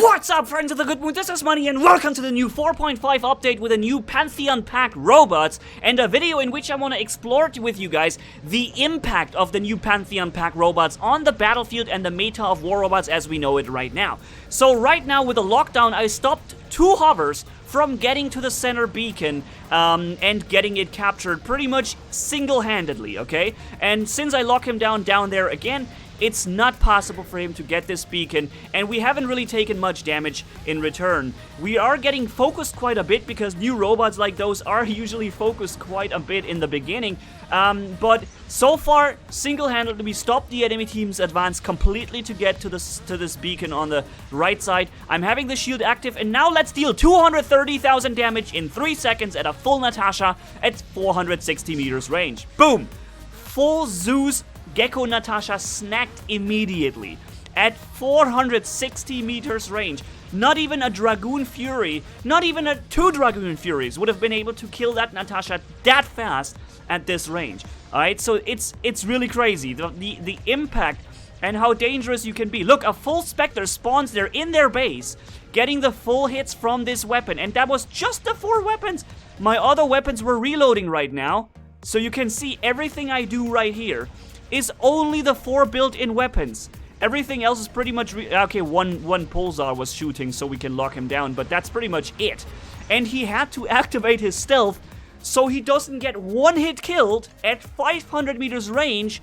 What's up, friends of the good mood? This is Manni and welcome to the new 4.5 update with a new Pantheon Pack Robots and a video in which I want to explore with you guys the impact of the new Pantheon Pack Robots on the battlefield and the meta of war robots as we know it right now. So right now with the lockdown, I stopped 2 hovers from getting to the center beacon and getting it captured pretty much single-handedly, okay? And since I lock him down there again, it's not possible for him to get this beacon, and we haven't really taken much damage in return. We are getting focused quite a bit because new robots like those are usually focused quite a bit in the beginning. But so far, single-handedly, we stopped the enemy team's advance completely to get to this beacon on the right side. I'm having the shield active, and now let's deal 230,000 damage in 3 seconds at a full Natasha at 460 meters range. Boom! Full Zeus Gecko Natasha snacked immediately at 460 meters range. Not even a Dragoon Fury, not even 2 Dragoon Furies would have been able to kill that Natasha that fast at this range. Alright, so it's really crazy. The impact and how dangerous you can be. Look, a full Spectre spawns there in their base, getting the full hits from this weapon, and that was just the 4 weapons. My other weapons were reloading right now, so you can see everything I do right here is only the 4 built-in weapons. Everything else is pretty much okay, one Pulsar was shooting so we can lock him down, but that's pretty much it. And he had to activate his stealth so he doesn't get 1 hit killed at 500 meters range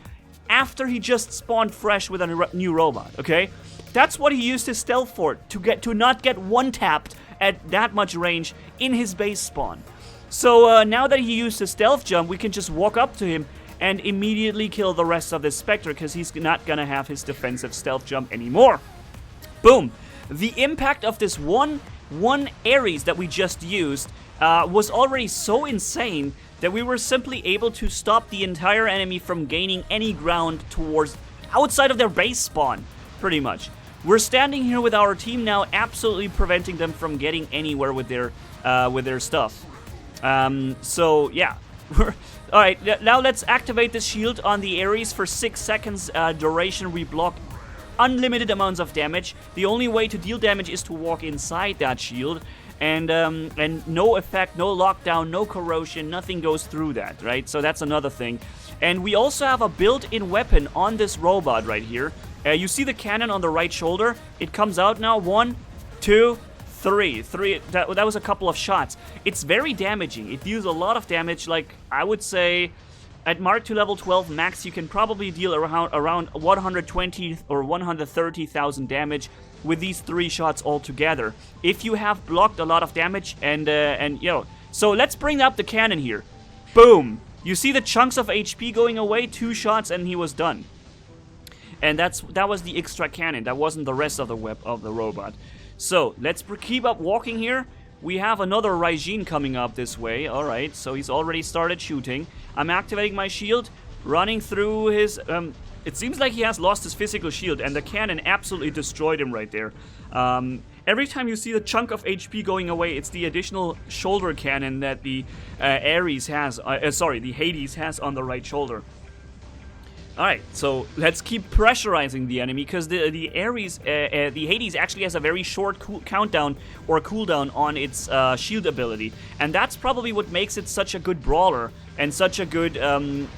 after he just spawned fresh with a new robot, okay? That's what he used his stealth for, to not get 1 tapped at that much range in his base spawn. So now that he used his stealth jump, we can just walk up to him and immediately kill the rest of this Spectre because he's not gonna have his defensive stealth jump anymore. Boom! The impact of this one Ares that we just used was already so insane that we were simply able to stop the entire enemy from gaining any ground towards outside of their base spawn, pretty much. We're standing here with our team now, absolutely preventing them from getting anywhere with their stuff. So yeah. Alright, now let's activate the shield on the Ares for 6 seconds duration. We block unlimited amounts of damage. The only way to deal damage is to walk inside that shield. And no effect, no lockdown, no corrosion, nothing goes through that, right? So that's another thing. And we also have a built-in weapon on this robot right here. You see the cannon on the right shoulder? It comes out now. 1, 2, 3. That was a couple of shots. It's very damaging. It deals a lot of damage. Like, I would say at Mark II level 12 max, you can probably deal around 120 or 130,000 damage with these 3 shots altogether. If you have blocked a lot of damage and you know. So let's bring up the cannon here. Boom. You see the chunks of HP going away? 2 shots and he was done. And that was the extra cannon. That wasn't the rest of the robot. So, let's keep up walking here. We have another Raijin coming up this way. Alright, so he's already started shooting. I'm activating my shield, running through his... it seems like he has lost his physical shield, and the cannon absolutely destroyed him right there. Every time you see the chunk of HP going away, it's the additional shoulder cannon that the Ares has... the Hades has on the right shoulder. Alright, so let's keep pressurizing the enemy because the Ares, the Hades actually has a very short countdown or cooldown on its shield ability, and that's probably what makes it such a good brawler and such a good,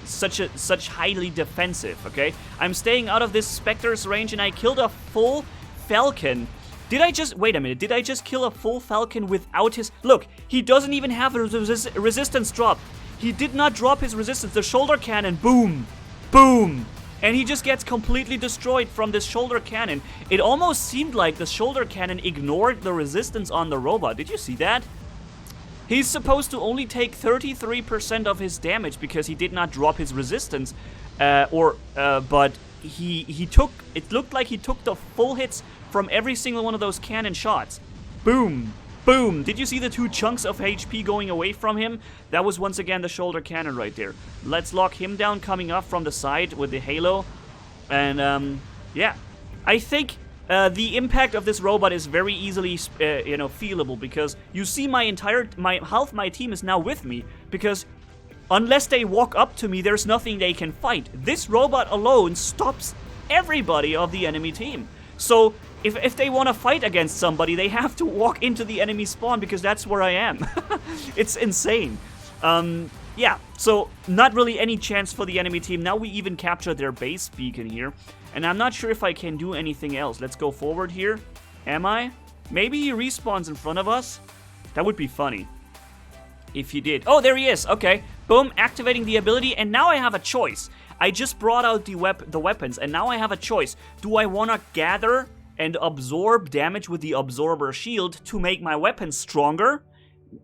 such highly defensive. Okay, I'm staying out of this Spectre's range, and I killed a full Falcon. Wait a minute, did I just kill a full Falcon without his... Look, he doesn't even have a resistance drop. He did not drop his resistance. The shoulder cannon, boom. Boom! And he just gets completely destroyed from this shoulder cannon. It almost seemed like the shoulder cannon ignored the resistance on the robot. Did you see that? He's supposed to only take 33% of his damage because he did not drop his resistance. But he took... It looked like he took the full hits from every single one of those cannon shots. Boom! Boom! Did you see the 2 chunks of HP going away from him? That was once again the shoulder cannon right there. Let's lock him down coming up from the side with the halo. And, yeah. I think the impact of this robot is very easily, feelable because you see half my team is now with me because unless they walk up to me, there's nothing they can fight. This robot alone stops everybody of the enemy team. So if they want to fight against somebody, they have to walk into the enemy spawn because that's where I am. It's insane. Yeah, so not really any chance for the enemy team. Now we even captured their base beacon here. And I'm not sure if I can do anything else. Let's go forward here. Am I? Maybe he respawns in front of us? That would be funny if he did. Oh, there he is. Okay. Boom, activating the ability. And now I have a choice. I just brought out the weapons, and now I have a choice. Do I want to gather and absorb damage with the absorber shield to make my weapons stronger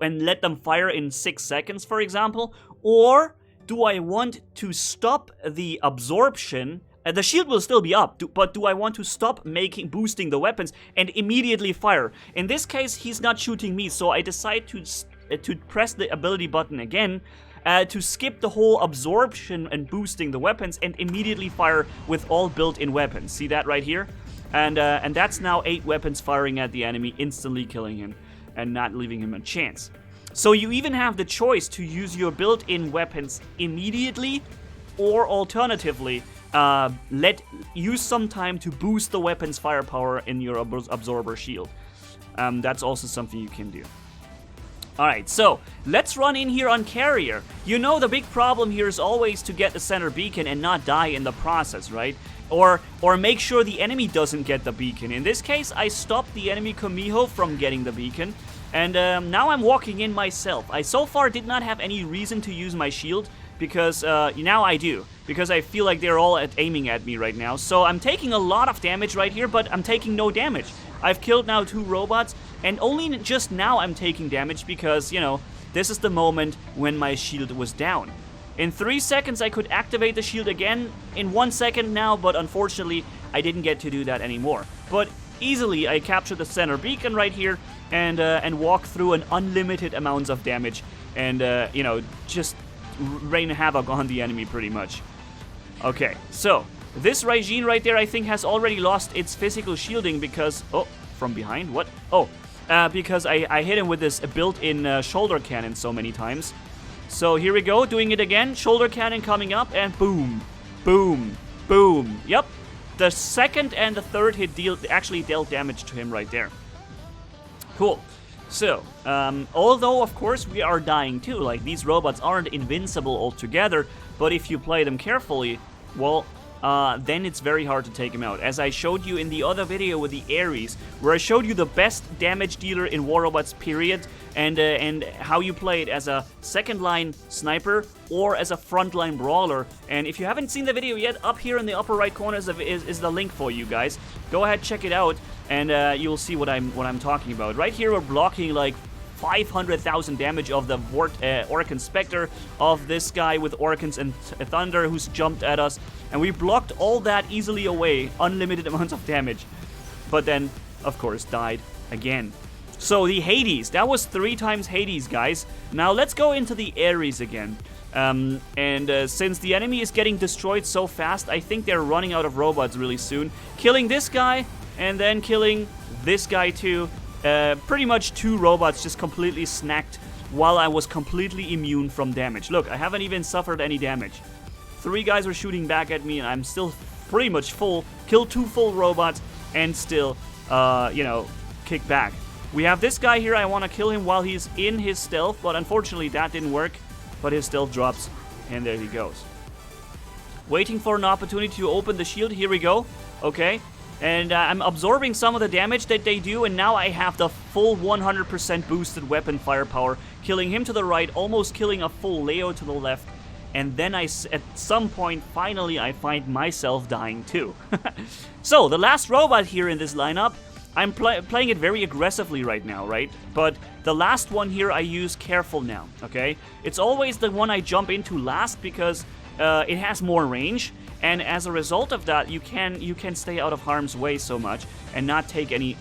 and let them fire in 6 seconds, for example? Or do I want to stop the absorption? The shield will still be up, but do I want to stop boosting the weapons and immediately fire? In this case, he's not shooting me, so I decide to press the ability button again to skip the whole absorption and boosting the weapons and immediately fire with all built-in weapons. See that right here? And that's now 8 weapons firing at the enemy, instantly killing him and not leaving him a chance. So you even have the choice to use your built-in weapons immediately, or alternatively, use some time to boost the weapon's firepower in your absorber shield. That's also something you can do. Alright, so let's run in here on carrier. You know the big problem here is always to get the center beacon and not die in the process, right? Or make sure the enemy doesn't get the beacon. In this case, I stopped the enemy Komiho from getting the beacon. And now I'm walking in myself. I so far did not have any reason to use my shield, because now I do. Because I feel like they're all aiming at me right now. So I'm taking a lot of damage right here, but I'm taking no damage. I've killed now 2 robots, and only just now I'm taking damage because, you know, this is the moment when my shield was down. In 3 seconds I could activate the shield again, in 1 second now, but unfortunately I didn't get to do that anymore. But easily I captured the center beacon right here and walk through an unlimited amounts of damage and, you know, just rain havoc on the enemy pretty much. Okay, so this Raijin right there I think has already lost its physical shielding because... Oh, from behind? What? Oh, because I hit him with this built-in shoulder cannon so many times. So here we go, doing it again. Shoulder cannon coming up and boom, boom, boom. Yep, the second and the third hit actually dealt damage to him right there. Cool. So, although of course we are dying too, like these robots aren't invincible altogether, but if you play them carefully, well, then it's very hard to take them out. As I showed you in the other video with the Ares, where I showed you the best damage dealer in War Robots period, and how you play it as a second line sniper or as a frontline brawler. And if you haven't seen the video yet, up here in the upper right corner is the link for you guys. Go ahead, check it out, and you'll see what I'm talking about. Right here we're blocking like 500,000 damage of the Orkan Spectre, of this guy with Orkans and Thunder who's jumped at us, and we blocked all that easily away, unlimited amounts of damage, but then of course died again. So the Hades, that was 3 times Hades, guys. Now let's go into the Ares again. Since the enemy is getting destroyed so fast, I think they're running out of robots really soon. Killing this guy and then killing this guy too. Pretty much 2 robots just completely snacked while I was completely immune from damage. Look, I haven't even suffered any damage. 3 guys were shooting back at me and I'm still pretty much full. Killed 2 full robots and still, you know, kick back. We have this guy here. I want to kill him while he's in his stealth, but unfortunately that didn't work. But his stealth drops and there he goes. Waiting for an opportunity to open the shield. Here we go. Okay. And I'm absorbing some of the damage that they do, and now I have the full 100% boosted weapon firepower, killing him to the right, almost killing a full Leo to the left, and then at some point, finally, I find myself dying too. So, the last robot here in this lineup, I'm playing it very aggressively right now, right? But the last one here I use careful now, okay? It's always the one I jump into last because it has more range. And as a result of that, you can stay out of harm's way so much and not take any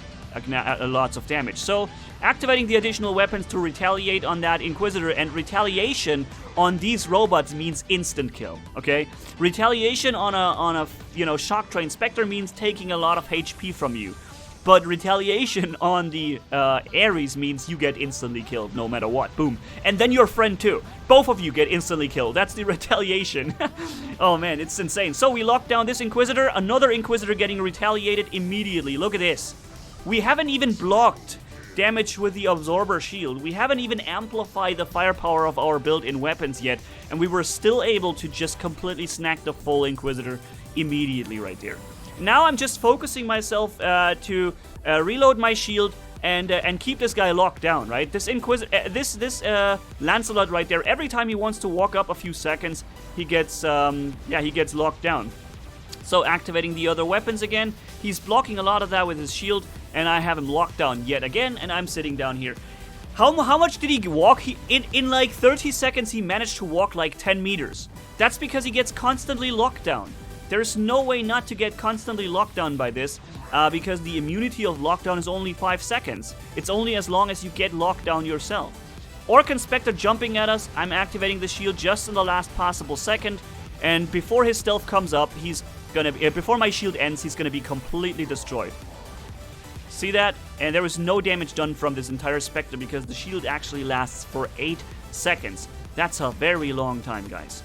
lots of damage. So activating the additional weapons to retaliate on that Inquisitor, and retaliation on these robots means instant kill. Okay, retaliation on a you know, Shock Train Spectre means taking a lot of HP from you. but retaliation on the Ares means you get instantly killed no matter what. Boom. And then your friend too. Both of you get instantly killed. That's the retaliation. Oh man, it's insane. So we lock down this Inquisitor, another Inquisitor getting retaliated immediately. Look at this. We haven't even blocked damage with the Absorber Shield. We haven't even amplified the firepower of our built-in weapons yet, and we were still able to just completely snack the full Inquisitor immediately right there. Now I'm just focusing myself to reload my shield and keep this guy locked down, right? This Lancelot right there, every time he wants to walk up a few seconds, he gets he gets locked down. So activating the other weapons again, he's blocking a lot of that with his shield, and I have him locked down yet again, and I'm sitting down here. How much did he walk? In like 30 seconds, he managed to walk like 10 meters. That's because he gets constantly locked down. There's no way not to get constantly locked down by this, because the immunity of lockdown is only 5 seconds. It's only as long as you get locked down yourself. Orc Inspector jumping at us, I'm activating the shield just in the last possible second, and before his stealth comes up, he's gonna be, before my shield ends, he's gonna be completely destroyed. See that? And there was no damage done from this entire Spectre because the shield actually lasts for 8 seconds. That's a very long time, guys.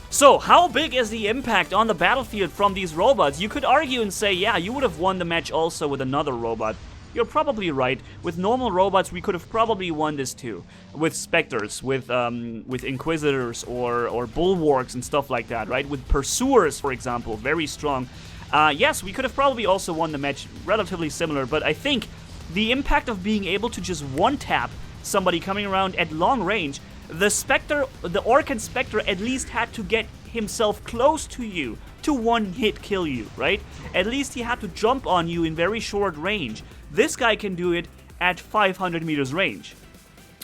So, how big is the impact on the battlefield from these robots? You could argue and say, yeah, you would have won the match also with another robot. You're probably right. With normal robots, we could have probably won this too. With Spectres, with Inquisitors, or Bulwarks and stuff like that, right? With Pursuers, for example, very strong. Yes, we could have probably also won the match, relatively similar, but I think the impact of being able to just one-tap somebody coming around at long range, the Spectre, the Orc Inspector at least had to get himself close to you to one-hit kill you, right? At least he had to jump on you in very short range. This guy can do it at 500 meters range.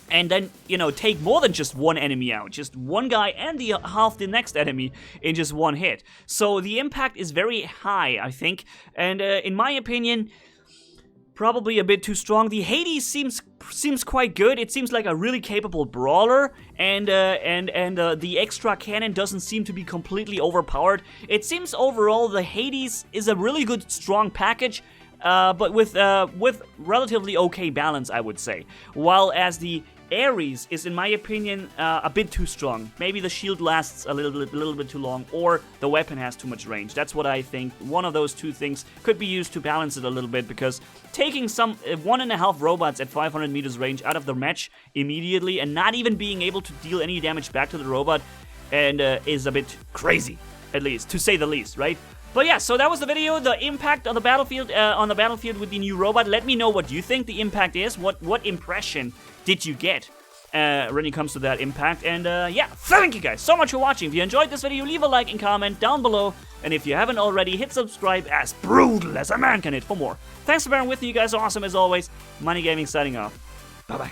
And then, you know, take more than just one enemy out. Just one guy and half the next enemy in just one hit. So the impact is very high, I think. And in my opinion, probably a bit too strong. The Hades seems quite good. It seems like a really capable brawler, and the extra cannon doesn't seem to be completely overpowered. It seems overall the Hades is a really good strong package, but with relatively okay balance, I would say. While as the Ares is, in my opinion, a bit too strong. Maybe the shield lasts a little bit too long, or the weapon has too much range. That's what I think. One of those two things could be used to balance it a little bit, because taking some 1.5 robots at 500 meters range out of the match immediately and not even being able to deal any damage back to the robot and is a bit crazy, at least, to say the least, right? But yeah, so that was the video, the impact on the battlefield with the new robot. Let me know what you think the impact is. What impression did you get when it comes to that impact? And yeah, thank you guys so much for watching. If you enjoyed this video, leave a like and comment down below. And if you haven't already, hit subscribe, as brutal as a man can hit for more. Thanks for bearing with me, you guys are awesome as always. Manni-Gaming signing off. Bye-bye.